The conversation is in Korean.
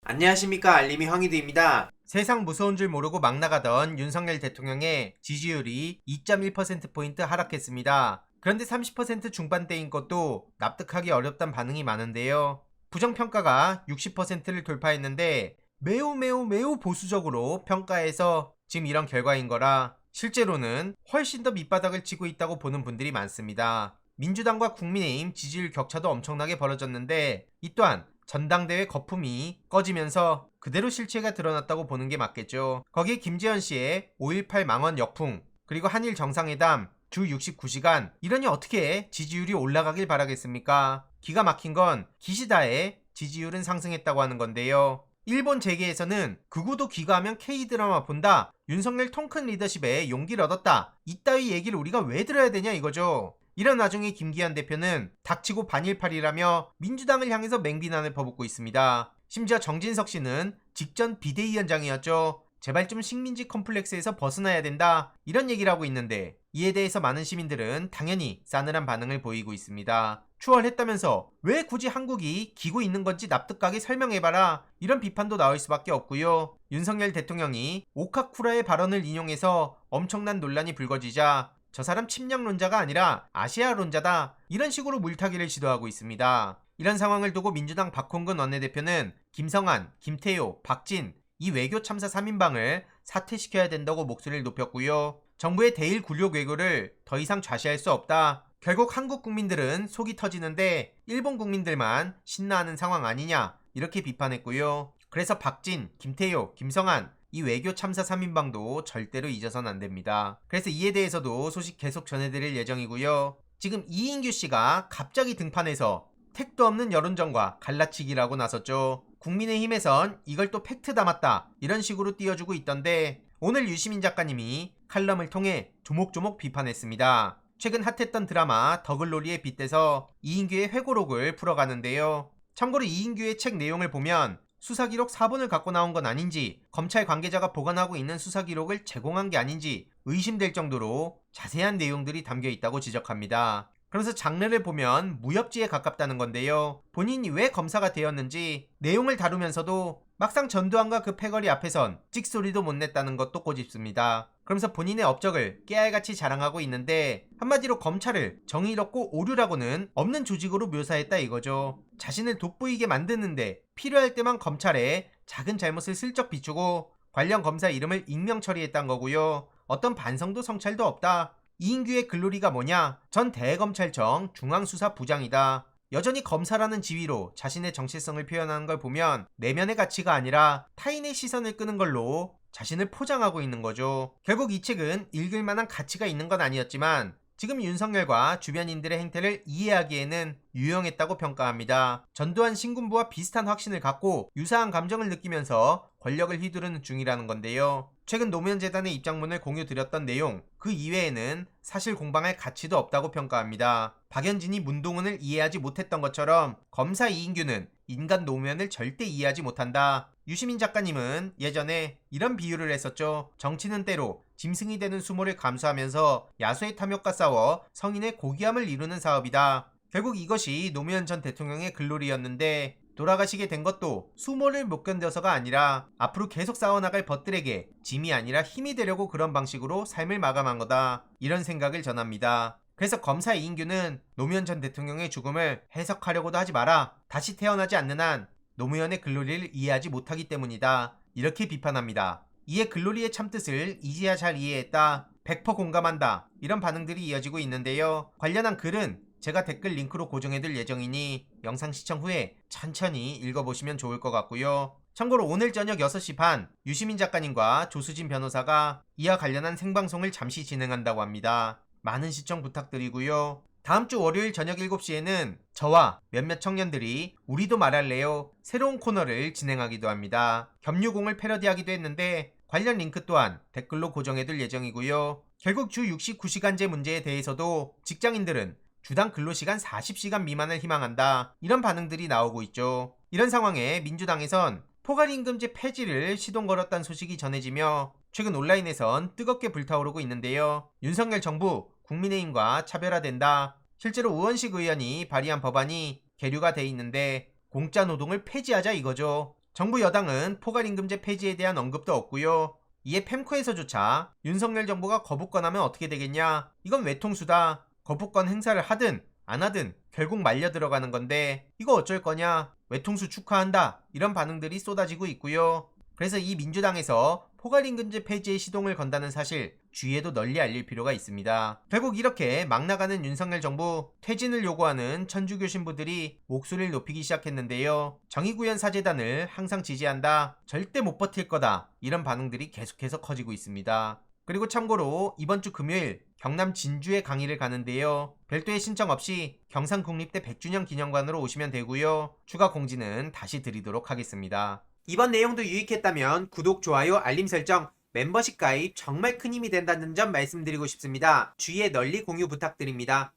안녕하십니까, 알림이 황희두입니다. 세상 무서운 줄 모르고 막 나가던 윤석열 대통령의 지지율이 2.1%포인트 하락했습니다. 그런데 30% 중반대인 것도 납득하기 어렵단 반응이 많은데요. 부정평가가 60%를 돌파했는데 매우 보수적으로 평가해서 지금 이런 결과인 거라 실제로는 훨씬 더 밑바닥을 치고 있다고 보는 분들이 많습니다. 민주당과 국민의힘 지지율 격차도 엄청나게 벌어졌는데 이 또한 전당대회 거품이 꺼지면서 그대로 실체가 드러났다고 보는 게 맞겠죠. 거기에 김재현 씨의 5.18 망언 역풍, 그리고 한일 정상회담 주 69시간, 이러니 어떻게 지지율이 올라가길 바라겠습니까? 기가 막힌 건 기시다의 지지율은 상승했다고 하는 건데요. 일본 재계에서는 극우도 귀가하면 K드라마 본다, 윤석열 통큰 리더십에 용기를 얻었다, 이따위 얘기를 우리가 왜 들어야 되냐 이거죠. 이런 와중에 김기현 대표는 닥치고 반일팔이라며 민주당을 향해서 맹비난을 퍼붓고 있습니다. 심지어 정진석 씨는 직전 비대위원장이었죠. 제발 좀 식민지 컴플렉스에서 벗어나야 된다, 이런 얘기를 하고 있는데 이에 대해서 많은 시민들은 당연히 싸늘한 반응을 보이고 있습니다. 추월했다면서 왜 굳이 한국이 기고 있는 건지 납득하게 설명해봐라, 이런 비판도 나올 수밖에 없고요. 윤석열 대통령이 오카쿠라의 발언을 인용해서 엄청난 논란이 불거지자 저 사람 침략론자가 아니라 아시아론자다, 이런 식으로 물타기를 시도하고 있습니다. 이런 상황을 두고 민주당 박홍근 원내대표는 김성한, 김태효, 박진 이 외교 참사 3인방을 사퇴시켜야 된다고 목소리를 높였고요. 정부의 대일 굴욕 외교를 더 이상 좌시할 수 없다, 결국 한국 국민들은 속이 터지는데 일본 국민들만 신나하는 상황 아니냐, 이렇게 비판했고요. 그래서 박진, 김태효, 김성한 이 외교 참사 3인방도 절대로 잊어선 안됩니다. 그래서 이에 대해서도 소식 계속 전해드릴 예정이고요. 지금 이인규 씨가 갑자기 등판해서 택도 없는 여론전과 갈라치기라고 나섰죠. 국민의힘에선 이걸 또 팩트 담았다, 이런 식으로 띄워주고 있던데 오늘 유시민 작가님이 칼럼을 통해 조목조목 비판했습니다. 최근 핫했던 드라마 더글로리에 빗대서 이인규의 회고록을 풀어가는데요. 참고로 이인규의 책 내용을 보면 수사기록 4본을 갖고 나온 건 아닌지, 검찰 관계자가 보관하고 있는 수사기록을 제공한 게 아닌지 의심될 정도로 자세한 내용들이 담겨 있다고 지적합니다. 그러면서 장르를 보면 무협지에 가깝다는 건데요. 본인이 왜 검사가 되었는지 내용을 다루면서도 막상 전두환과 그 패거리 앞에선 찍소리도 못 냈다는 것도 꼬집습니다. 그러면서 본인의 업적을 깨알같이 자랑하고 있는데 한마디로 검찰을 정의롭고 오류라고는 없는 조직으로 묘사했다 이거죠. 자신을 돋보이게 만드는데 필요할 때만 검찰에 작은 잘못을 슬쩍 비추고 관련 검사 이름을 익명 처리했단 거고요. 어떤 반성도 성찰도 없다. 이인규의 글로리가 뭐냐? 전 대검찰청 중앙수사부장이다. 여전히 검사라는 지위로 자신의 정체성을 표현하는 걸 보면 내면의 가치가 아니라 타인의 시선을 끄는 걸로 자신을 포장하고 있는 거죠. 결국 이 책은 읽을 만한 가치가 있는 건 아니었지만 지금 윤석열과 주변인들의 행태를 이해하기에는 유용했다고 평가합니다. 전두환 신군부와 비슷한 확신을 갖고 유사한 감정을 느끼면서 권력을 휘두르는 중이라는 건데요. 최근 노무현재단의 입장문을 공유드렸던 내용 그 이외에는 사실 공방할 가치도 없다고 평가합니다. 박연진이 문동은을 이해하지 못했던 것처럼 검사 이인규는 인간 노무현을 절대 이해하지 못한다. 유시민 작가님은 예전에 이런 비유를 했었죠. 정치는 때로 짐승이 되는 수모를 감수하면서 야수의 탐욕과 싸워 성인의 고귀함을 이루는 사업이다. 결국 이것이 노무현 전 대통령의 글로리였는데 돌아가시게 된 것도 수모를 못 견뎌서가 아니라 앞으로 계속 싸워나갈 벗들에게 짐이 아니라 힘이 되려고 그런 방식으로 삶을 마감한 거다, 이런 생각을 전합니다. 그래서 검사 이인규는 노무현 전 대통령의 죽음을 해석하려고도 하지 마라. 다시 태어나지 않는 한 노무현의 글로리를 이해하지 못하기 때문이다, 이렇게 비판합니다. 이에 글로리의 참뜻을 이제야 잘 이해했다, 100% 공감한다, 이런 반응들이 이어지고 있는데요. 관련한 글은 제가 댓글 링크로 고정해둘 예정이니 영상 시청 후에 천천히 읽어보시면 좋을 것 같고요. 참고로 오늘 저녁 6시 반 유시민 작가님과 조수진 변호사가 이와 관련한 생방송을 잠시 진행한다고 합니다. 많은 시청 부탁드리고요. 다음주 월요일 저녁 7시에는 저와 몇몇 청년들이 우리도 말할래요 새로운 코너를 진행하기도 합니다. 겸유공을 패러디하기도 했는데 관련 링크 또한 댓글로 고정해둘 예정이고요. 결국 주 69시간제 문제에 대해서도 직장인들은 주당 근로시간 40시간 미만을 희망한다, 이런 반응들이 나오고 있죠. 이런 상황에 민주당에선 포괄임금제 폐지를 시동 걸었다는 소식이 전해지며 최근 온라인에선 뜨겁게 불타오르고 있는데요. 윤석열 정부 국민의힘과 차별화된다. 실제로 우원식 의원이 발의한 법안이 계류가 돼 있는데 공짜 노동을 폐지하자 이거죠. 정부 여당은 포괄임금제 폐지에 대한 언급도 없고요. 이에 펜코에서조차 윤석열 정부가 거부권하면 어떻게 되겠냐? 이건 외통수다. 거부권 행사를 하든 안 하든 결국 말려 들어가는 건데 이거 어쩔 거냐? 외통수 축하한다. 이런 반응들이 쏟아지고 있고요. 그래서 이 민주당에서 포괄임금제 폐지에 시동을 건다는 사실 주위에도 널리 알릴 필요가 있습니다. 결국 이렇게 막 나가는 윤석열 정부, 퇴진을 요구하는 천주교 신부들이 목소리를 높이기 시작했는데요. 정의구현 사재단을 항상 지지한다, 절대 못 버틸 거다, 이런 반응들이 계속해서 커지고 있습니다. 그리고 참고로 이번 주 금요일 경남 진주에 강의를 가는데요. 별도의 신청 없이 경상국립대 100주년 기념관으로 오시면 되고요. 추가 공지는 다시 드리도록 하겠습니다. 이번 내용도 유익했다면 구독, 좋아요, 알림 설정, 멤버십 가입 정말 큰 힘이 된다는 점 말씀드리고 싶습니다. 주위에 널리 공유 부탁드립니다.